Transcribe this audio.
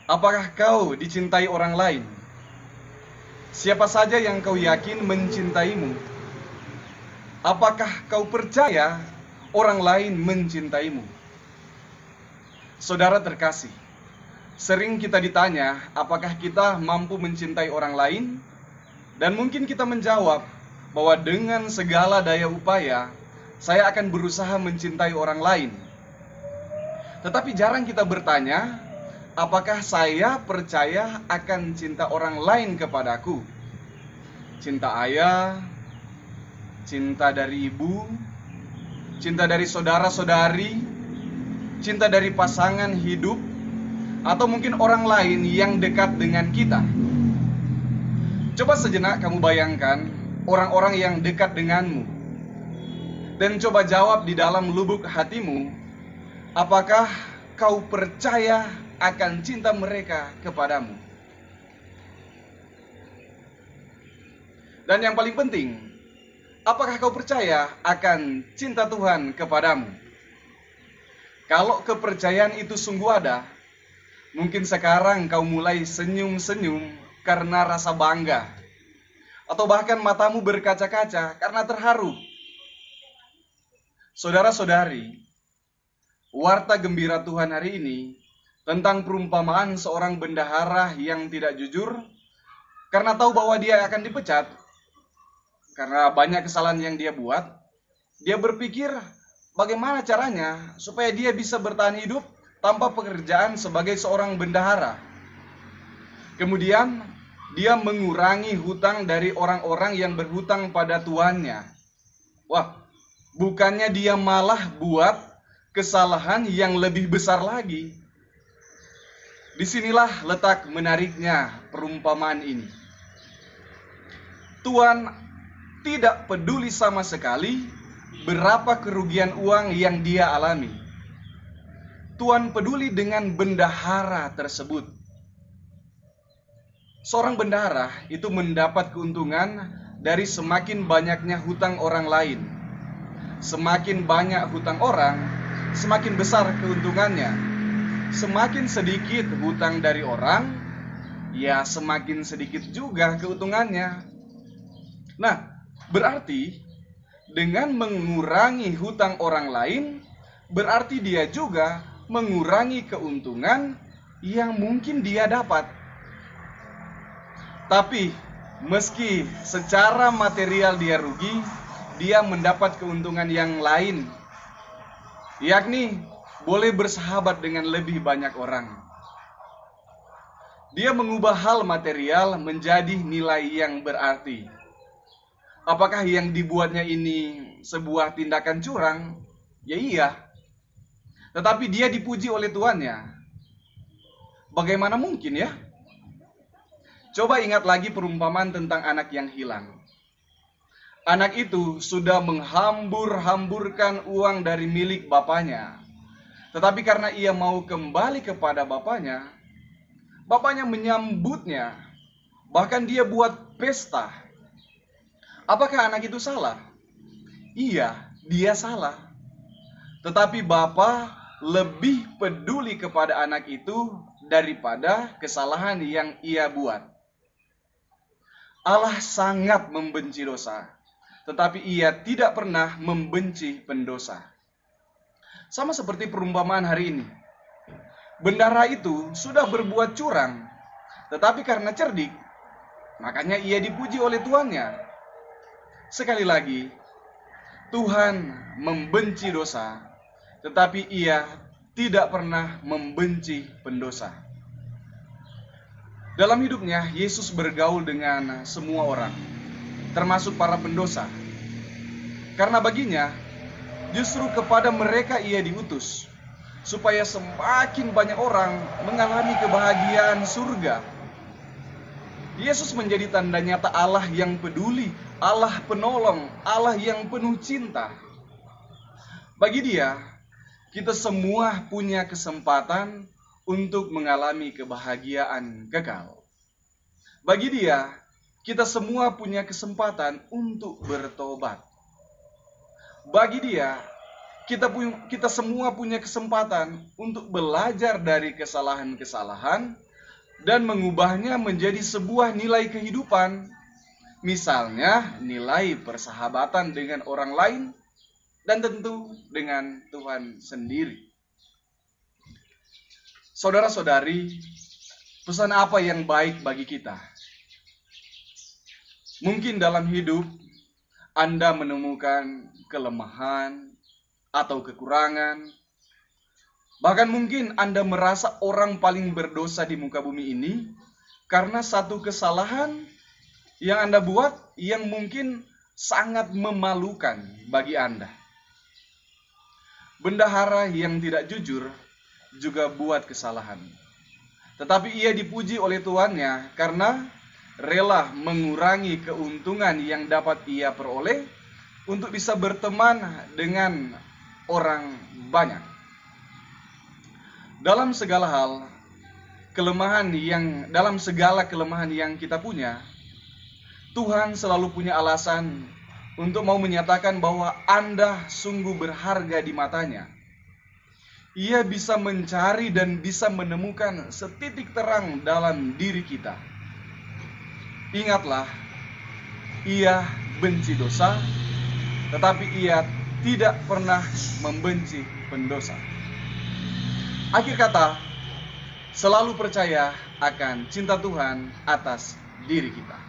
Apakah kau dicintai orang lain? Siapa saja yang kau yakin mencintaimu? Apakah kau percaya orang lain mencintaimu? Saudara terkasih, sering kita ditanya apakah kita mampu mencintai orang lain? Dan mungkin kita menjawab bahwa dengan segala daya upaya, saya akan berusaha mencintai orang lain. Tetapi jarang kita bertanya, apakah saya percaya akan cinta orang lain kepadaku? Cinta ayah, cinta dari ibu, cinta dari saudara-saudari, cinta dari pasangan hidup, atau mungkin orang lain yang dekat dengan kita. Coba sejenak kamu bayangkan orang-orang yang dekat denganmu, dan coba jawab di dalam lubuk hatimu, apakah kau percaya akan cinta mereka kepadamu? Dan yang paling penting, apakah kau percaya akan cinta Tuhan kepadamu? Kalau kepercayaan itu sungguh ada, mungkin sekarang kau mulai senyum-senyum karena rasa bangga, atau bahkan matamu berkaca-kaca karena terharu. Saudara-saudari, warta gembira Tuhan hari ini tentang perumpamaan seorang bendahara yang tidak jujur karena tahu bahwa dia akan dipecat karena banyak kesalahan yang dia buat. Dia berpikir bagaimana caranya supaya dia bisa bertahan hidup tanpa pekerjaan sebagai seorang bendahara. Kemudian dia mengurangi hutang dari orang-orang yang berhutang pada tuannya. Wah, bukannya dia malah buat kesalahan yang lebih besar lagi. Disinilah letak menariknya perumpamaan ini. Tuan tidak peduli sama sekali berapa kerugian uang yang dia alami. Tuan peduli dengan bendahara tersebut. Seorang bendahara itu mendapat keuntungan dari semakin banyaknya hutang orang lain. Semakin banyak hutang orang, semakin besar keuntungannya. Semakin sedikit hutang dari orang, ya semakin sedikit juga keuntungannya. Nah, berarti dengan mengurangi hutang orang lain, berarti dia juga mengurangi keuntungan yang mungkin dia dapat. Tapi meski secara material dia rugi, dia mendapat keuntungan yang lain, yakni boleh bersahabat dengan lebih banyak orang. Dia mengubah hal material menjadi nilai yang berarti. Apakah yang dibuatnya ini sebuah tindakan curang? Ya iya. Tetapi dia dipuji oleh tuannya. Bagaimana mungkin ya? Coba ingat lagi perumpamaan tentang anak yang hilang. Anak itu sudah menghambur-hamburkan uang dari milik bapaknya. Tetapi karena ia mau kembali kepada bapaknya, bapaknya menyambutnya. Bahkan dia buat pesta. Apakah anak itu salah? Iya, dia salah. Tetapi bapak lebih peduli kepada anak itu daripada kesalahan yang ia buat. Allah sangat membenci dosa, tetapi ia tidak pernah membenci pendosa. Sama seperti perumpamaan hari ini. Bendahara itu sudah berbuat curang, tetapi karena cerdik, makanya ia dipuji oleh tuannya. Sekali lagi, Tuhan membenci dosa, tetapi ia tidak pernah membenci pendosa. Dalam hidupnya, Yesus bergaul dengan semua orang, termasuk para pendosa. Karena baginya, justru kepada mereka ia diutus, supaya semakin banyak orang mengalami kebahagiaan surga. Yesus menjadi tanda nyata Allah yang peduli, Allah penolong, Allah yang penuh cinta. Bagi dia, kita semua punya kesempatan untuk mengalami kebahagiaan kekal. Bagi dia, kita semua punya kesempatan untuk bertobat. Bagi dia, kita semua punya kesempatan untuk belajar dari kesalahan-kesalahan dan mengubahnya menjadi sebuah nilai kehidupan. Misalnya, nilai persahabatan dengan orang lain dan tentu dengan Tuhan sendiri. Saudara-saudari, pesan apa yang baik bagi kita? Mungkin dalam hidup Anda menemukan kelemahan atau kekurangan. Bahkan mungkin Anda merasa orang paling berdosa di muka bumi ini karena satu kesalahan yang Anda buat yang mungkin sangat memalukan bagi Anda. Bendahara yang tidak jujur juga buat kesalahan. Tetapi ia dipuji oleh tuannya karena rela mengurangi keuntungan yang dapat ia peroleh untuk bisa berteman dengan orang banyak. Dalam segala kelemahan yang kita punya, Tuhan selalu punya alasan untuk mau menyatakan bahwa Anda sungguh berharga di matanya. Ia bisa mencari dan bisa menemukan setitik terang dalam diri kita. Ingatlah, ia benci dosa, tetapi ia tidak pernah membenci pendosa. Akhir kata, selalu percaya akan cinta Tuhan atas diri kita.